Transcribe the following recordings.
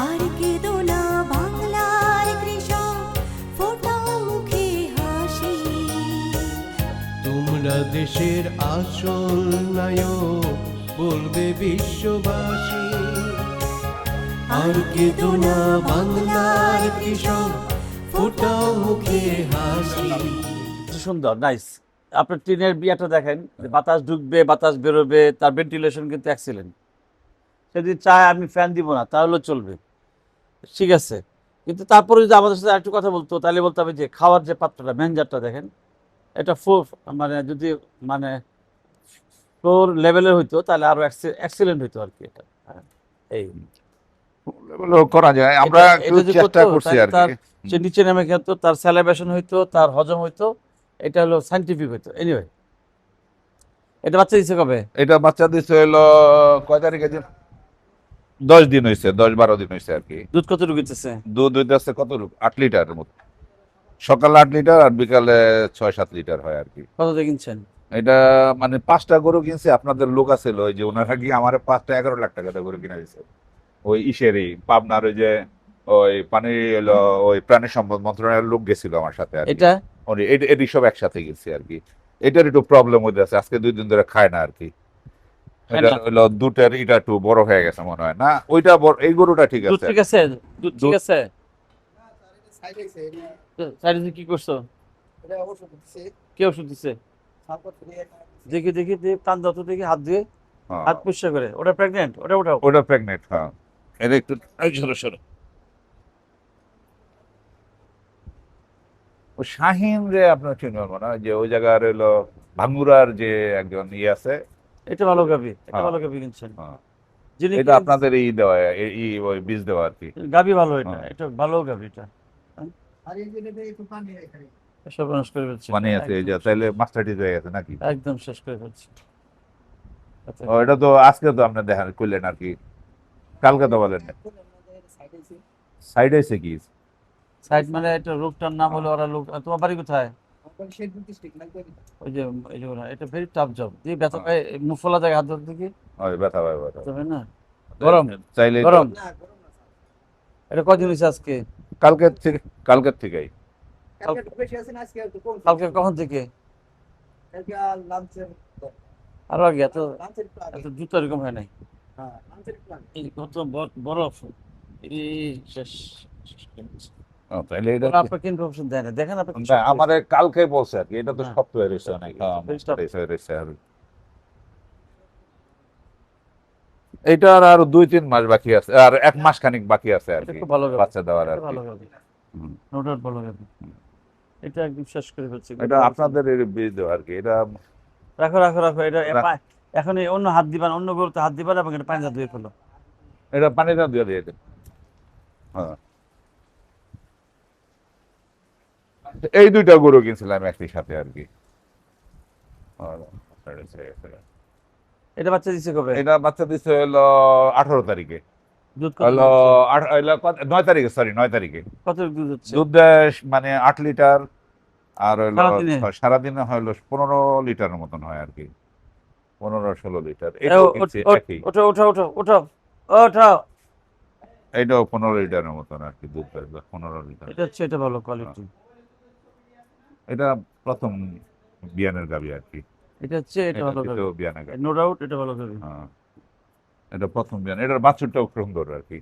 আর কেঁদো না বাংলার কৃষক, ফোটাও মুখে হাসি। তোমরা দেশের আসল নায়ক, বলবে বিশ্ববাসী। আর কেঁদো না বাংলার কৃষক, ফোটাও মুখে হাসি। সুন্দর, নাইস। আপনার টিনের বিয়াটা দেখেন, যে বাতাস ঢুকবে বাতাস বেরোবে, তার ভেন্টিলেশন কিন্তু এক্সিলেন্ট। যদি চায় আমি ফ্যান দিব না তাহলেও চলবে, ঠিক আছে। কিন্তু তারপরে যদি আমাদের সাথে একটু কথা বলতো, তাহলে বলতে হবে যে খাওয়ার যে পাত্রটা, ম্যানেজারটা দেখেন, এটা মানে যদি মানে ফ্লোর লেভেলের হইতো তাহলে আরো এক্সিলেন্ট হইতো আর কি। এটা এই করা যায়, আমরা একটু এটা যে চেষ্টা করতো, করছি তাহলে আর তার কি। সে নিচে নেমে খেতো, তার স্যালাইভেশন হইতো, তার হজম হইতো, এটা হলো সাইন্টিফিক হইতো। এনিওয়ে, এটা বাচ্চা দিচ্ছে কবে? এটা বাচ্চা দিচ্ছে হলো কয় তারিখে দিন, 10 দিন হয়েছে, 10-12 দিন হয়েছে আর কি। দুধ কত ঢুকেছে? দুধ হইতেছে কত 8 লিটারের মতো, সকালে 8 লিটার আর বিকালে 6-7 লিটার হয় আর কি। কত দিয়ে কিনছেন? এটা মানে 5টা গরু কিনছে, আপনাদের লোক আছে ওই যে ওনারা কি আমার 5টা 11 লাখ টাকা দিয়ে গরু কিনা দিচ্ছে। ওই ইসেরই পাবনার ওই যে ওই পানি হলো ওই প্রাণী সম্পদ মন্ত্রণালয়ের লোক গেছিল আমার সাথে আর কি। এটা এটি সব একসাথে গেছি আর কি। এটার একটু প্রবলেম হয়ে আছে, আজকে 2 দিন ধরে খায় না আর কি। খায় এটা না? হলো দুধের এটা একটু বড় হয়ে গেছে মনে হয়, না ওইটা এই গরুটা ঠিক দুধ আছে। ঠিক আছে? দুধ ঠিক আছে? সাইডে কি করছো? কে ওষুধ দিছে? দেখি দেখি দেখি, কান দাও তো দেখি, হাত দিয়ে, হ্যাঁ, হাত পরিষ্কার করে। ওটা প্রেগনেন্ট? ওটা ওঠাও। ওটা প্রেগনেন্ট। হ্যাঁ, এটা একটু এই সরো সরো। ও শাহিন রে আপনার চিনবেন মনে হয়, যে ওই জায়গার হলো ভাঙ্গুরার যে একজন আছে। এটা ভালো গাবি, এটা হ্যাঁ। ভালো গাবি কিনছেন। হ্যাঁ, যিনি এটা আপনাদের দেওয়া ওই বীজ দেওয়া আর কি। গাবি ভালো, এটা হ্যাঁ। এটা ভালো গাবি। এটা সব নষ্ট করে ফেলছে, মানে আছে এই যে, তাইলে মাস্টারটি হয়ে গেছে নাকি? একদম শেষ করে ফেলছে। আচ্ছা, ও, এটা তো আজকে তো আপনি দেখান করলেন আর কি, কালকে তো বলেন সাইড এসে কি। সাইড মানে এটা রোগটার নাম হলো, ওরা লোক। তোমার বাড়ি কোথায়? ওই যে এই যে ওরা, এটা ভেরি টাফ জব। দিয়ে ব্যথা পায়, মুফলা জায়গায় হাত ধরতে দেখি, ওই ব্যথা পায় ব্যথা। তবে না গরম, চাইলে গরম। এটা কয়দিন হয়েছে আজকে? কালকের থেকে, কালকের থেকেই। কালকে কখন থেকে? আরো আগে? এত এত জুতো এরকম হয় নাই। এই কত বরফ, এই শেষ। ও, তাইলে এটা ওরা আপনাকে ইনফরমেশন দেয় না, দেখেন আপনি না, আমারে কালকে বলছে আর কি, এটা তো না। সফটওয়্যার এসে অনেক। Very tough. এইটার আর 2-3 মাস বাকি আছে, আর 1 মাস খানিক বাকি আছে আর এটা কি খুব ভালো গাবি, বাচ্চা দেওয়ার আর এটা কি। ভালো গাবি, হুম। নো ডাউট ভালো গাবি। এটা একদম শেষ করে ফেলছে। এটা আপনাদের বীজ দেওয়া আর কি। এটা রাখো রাখো রাখো, এটা রাখ- এখন এই অন্য হাত দিবা না, অন্য গরুতে হাত দিবা না, এবং এটা পানি ধুয়ে ফেলো। এটা পানিটা দিয়ে দিয়ে দেন। হ্যাঁ, এই 2টা গরু কিনছিলাম একই সাথে আর কি। এটা বাচ্চা দিচ্ছে কবে? এটা বাচ্চা দিচ্ছে হলো 18 তারিখে। দুধ কত হলো হচ্ছে? 9 তারিখে, সরি 9 তারিখে। কত দুধ হচ্ছে? দুধ দেয় মানে 8 লিটার, আর হলো সারাদিনে? সারাদিনে হলো 15 লিটারের মতন হয় আর কি, 15-16 লিটার। এ, এটাও কিনছি একই, ওঠো ওঠো ওঠো ওঠো ওঠো। এটাও 15 লিটারের মতন আর কি দুধ দেয়, 15 লিটার। এটা হচ্ছে, এটা ভালো কোয়ালিটি। এটা প্রথম বিয়ানের গাবি আর কি। এটা হচ্ছে, এটা ভালো গাবি, বিয়ানের গাবি। নো ডাউট এটা ভালো গাবি। হ্যাঁ, এটা প্রথম বিয়ান। এটার বাছুরটাও সুন্দর আর কি,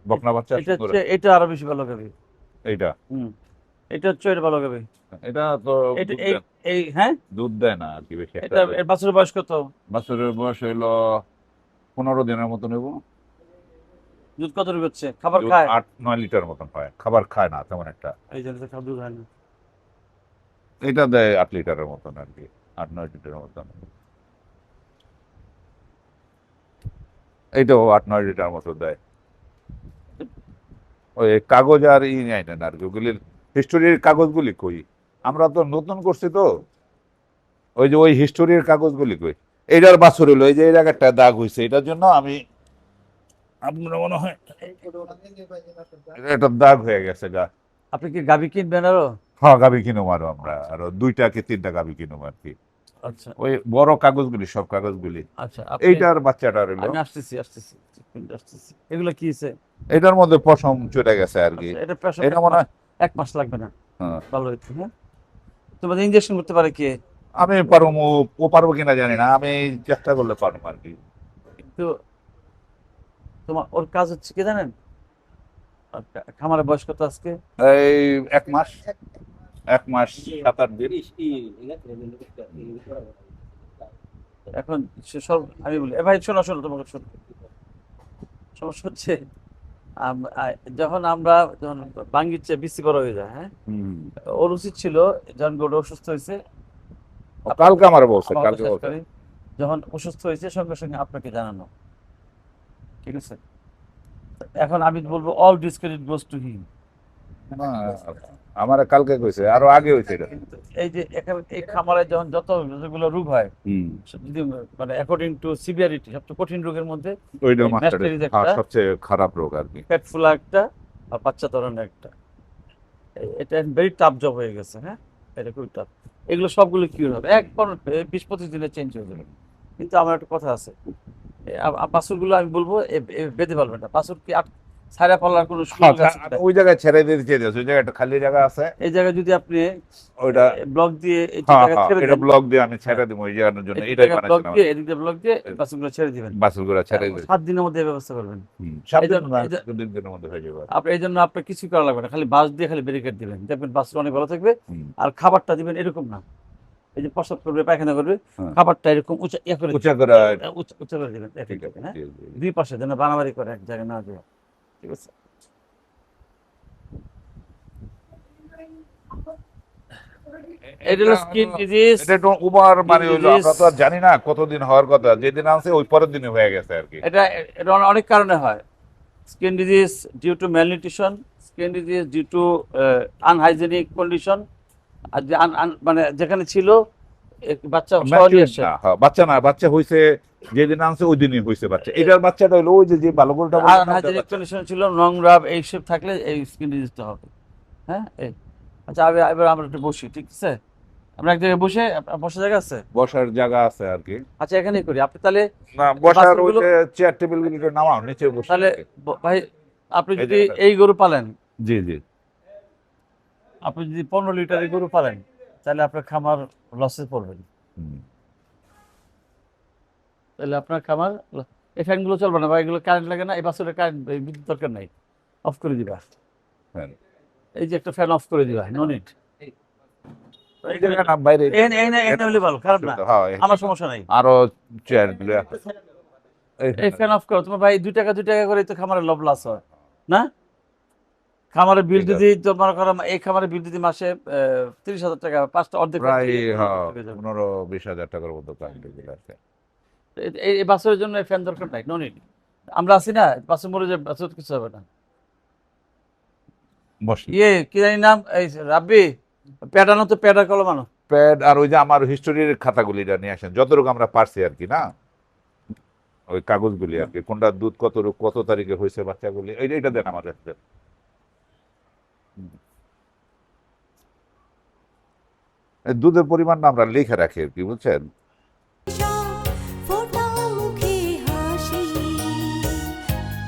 বকনা বাচ্চা এটা সুন্দর। হচ্ছে, এটা আরো বেশি ভালো গাবি। এইটা এটা হচ্ছে, এটা ভালো গাবি। এটা তো এটা দুধ এই দেয়- এই হ্যাঁ, দুধ দেয় না আর কি বেশি একটা। এটা এর বাছুরের বয়স কত? বাছুরের বয়স হইলো 15 দিনের মতো নেব। দুধ কত হচ্ছে? খাবার খায়? 8-9 লিটার মতন হয়, খাবার খায় না তেমন একটা। এই জন্য খাবার দুধ হয় না। এটা দেয় 8 লিটারের মতন আর কি, 8-9 লিটারের মতন। এইটাও 8-9 লিটার মতো দেয়। ওই কাগজ আর নেয় না আর কি, ওগুলির হিস্টোরির কাগজগুলি কই, আমরা তো নতুন করছি তো, ওই যে ওই হিস্টোরির কাগজগুলি কই। এইটার বাছুর হইলো এই যে এই জায়গাটা দাগ হইছে, এটার জন্য আমি, আপনার মনে হয় এটা দাগ হয়ে গেছে গা। আপনি কি গাবি কিনবেন আরো? হ্যাঁ, গাবি কিনুম আরো, আমরা আরো 2টা কি 3টা গাবি কিনুম আর কি। আচ্ছা ওই বড় কাগজগুলি, সব কাগজগুলি। আচ্ছা, এইটার বাচ্চাটা হইলো আমি আসতেছি আসতেছি, এক মিনিট আসতেছি। এগুলো কি হয়েছে? এটার মধ্যে পশম চলে গেছে আর কি। এটা প্রেশার এটা মনে হয় 1 মাস লাগবে না, হ্যাঁ। ভালো হইতো। হ্যাঁ, তোমাদের ইনজেকশন করতে পারে কে? আমি পারবো, ও পারবো কিনা জানি না, আমি চেষ্টা করলে পারবো আর কি। কিন্তু তোমার ওর কাজ হচ্ছে কি জানেন, আর খামারের বয়স কত আজকে? এই 1 মাস, 1 মাস 7-8 দিন। এখন সে সব আমি বলি, এ ভাই শোনো শোনো, তোমাকে শোনো, সমস্যা হচ্ছে যখন বাঙ্গির চেয়ে বেশি বড় হয়ে যায়, হ্যাঁ, ওর উচিত ছিল যখন গরু অসুস্থ হয়েছে, কালকে আমার বলছে, আমার কালকে কথা শেষ বলছে। করি, যখন অসুস্থ হয়েছে সঙ্গে সঙ্গে আপনাকে জানানো, ঠিক আছে? এখন আমি বলবো all discredit goes to him. না, আমার কালকে কইছে, আরো আগে হয়েছে এটা। কিন্তু এই যে এখানে এই খামারে যখন যতগুলো রোগ হয়, যদি মানে অ্যাকর্ডিং টু সিভিয়ারিটি, সবচেয়ে কঠিন রোগের মধ্যে ওইটা এই মাস্টার, mastitis হ্যাঁ, একটা, সবচেয়ে খারাপ রোগ আর কি। পেট ফুলা একটা, আর বাচ্চা ধরনের একটা, এটা ভেরি টাফ জব হয়ে গেছে। হ্যাঁ, এটা খুবই টাফ। এগুলো সবগুলো কিউর হবে, 20-25 দিনে চেঞ্জ হয়ে যাবে। কিন্তু আমার একটা কথা আছে, বাছুরগুলো আমি বলবো বেঁধে পারবেন না, বাছুর কি ছাড়া পালার কোনো সুযোগ আছে কিনা? ওই জায়গায় ছেড়ে দিতে চেয়েছে, ওই জায়গায় একটা খালি জায়গা আছে, এই জায়গায় যদি আপনি ওইটা ব্লক দিয়ে এই হ্যাঁ জায়গায় হ্যাঁ, ছেড়ে এটা দেন, ব্লক দিয়ে আমি ছেড়ে দিব ওই জায়গার জন্য, এই এটাই জায়গায় ব্লক বানাচ্ছিলাম। দিয়ে এদিক দিয়ে ব্লক দিয়ে বাছুরগুলো ছেড়ে দিবেন। বাছুরগুলো ছেড়ে দিবে 7 দিনের মধ্যে এই ব্যবস্থা করবেন। 7 এই দিন জন্য- না, এই যে- 2 দিনের মধ্যে হয়ে যাবে। আপনি এই জন্য আপনার কিছু করা লাগবে না, খালি বাঁশ দিয়ে খালি ব্যারিকেড দিবেন, দেখবেন বাছুর অনেক ভালো থাকবে। হুম। আর খাবারটা দিবেন এরকম না, এই যে প্রস্রাব করবে পায়খানা করবে, হ্যাঁ। খাবারটা এরকম উঁচা ইয়া করে উঁচা করে, উঁচা করে দিবেন, ঠিক ঠিক আছে, হ্যাঁ, জি, জি। দুই পাশে যেন বাড়াবাড়ি করে এক জায়গায় না যায়, ঠিক আছে? এটা হলো স্কিন ডিজিজ। এটা একটু উমার মানে হইলো, disease। আমরা তো আর জানি না কতদিন হওয়ার কথা, যেদিন আনছে ওই পরের দিনে হয়ে গেছে আর কি। এটা এটা অনেক কারণে হয়। Skin disease due to malnutrition, skin disease due to unhygienic condition, আর যে মানে যেখানে ছিল বাচ্চা সহজে আসে। না, হ্যাঁ, বাচ্চা না, বাচ্চা হইছে যেদিন আনছে ওই দিনই হইছে বাচ্চা। এটার বাচ্চাটা হইলো ওই যে ভালো গরুটা বললাম না, ওটার আনহাইজেনিক বাচ্চা। কন্ডিশন ছিল, নোংরা এইসব থাকলে এই স্কিন ডিজিজটা হবে। হ্যাঁ, এই আচ্ছা, এবার আমরা একটু বসি, ঠিক আছে? আমরা এক জায়গায় বসে, বসার জায়গা আছে? বসার জায়গা আছে আর কি। আচ্ছা, এখানেই করি। আপনি তাহলে না, বসার ওই বাচ্চাগুলো- যে চেয়ার টেবিল গুলো নামাও, নিচে বসে। তাহলে ভাই, আপনি এই যদি জায়গাটা। এই গরু পালেন, জি জি, আপনি যদি 15 লিটারের গরু পালেন, তাহলে আপনার খামার লসে পড়বেন। হুম। তাহলে আপনার খামার এই ফ্যানগুলো চলবে না, বা এগুলো কারেন্ট লাগে না, এই বাছুরের কারেন্ট বিদ্যুৎ দরকার নাই, অফ করে দিবা। হ্যাঁ। এই যে একটা ফ্যান অফ করে দিবা, নো নিড। এই জায়গা না, বাইরে ভালো, খারাপ না, হ্যাঁ, আমার সমস্যা নাই। আরো চেয়ার গুলো এই ফ্যান অফ করো তোমার ভাই, 2 টাকা 2 টাকা করে তো খামারের লব লস হয় না? খামারের বিল ঠিক যদি তোমার করো, এই খামারের বিল যদি মাসে 30,000 টাকা, 5টা অর্ধেক প্রায় হয়ে যাবে। 15-20 হাজার টাকার মতো কারেন্ট বিল আছে। এই বাছুরের জন্য এই ফ্যান দরকার নাই, নো নিড। আমরা আছি না, বাছুর মরে যাবে, বাছুর কিছু হবে না। বসি কি জানি নাম, এই রাব্বি, প্যাডানো তো প্যাডা কলমানো। প্যাড আর ওই যে আমার হিস্টোরির খাতাগুলি নিয়ে আসেন, যতটুকু আমরা পারছি আর কি, না ওই কাগজগুলি আর কি, কোনটা দুধ কত তারিখে হয়েছে বাচ্চাগুলি, এইটা দেন আমার কাছে। এই দুধের পরিমাণটা আমরা লিখে রাখি আর কি, বুঝছেন? ফোটা মুখে হাসি,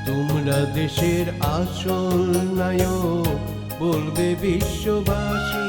তোমরা দেশের আসল নায়ক, বলবে বিশ্ববাসী।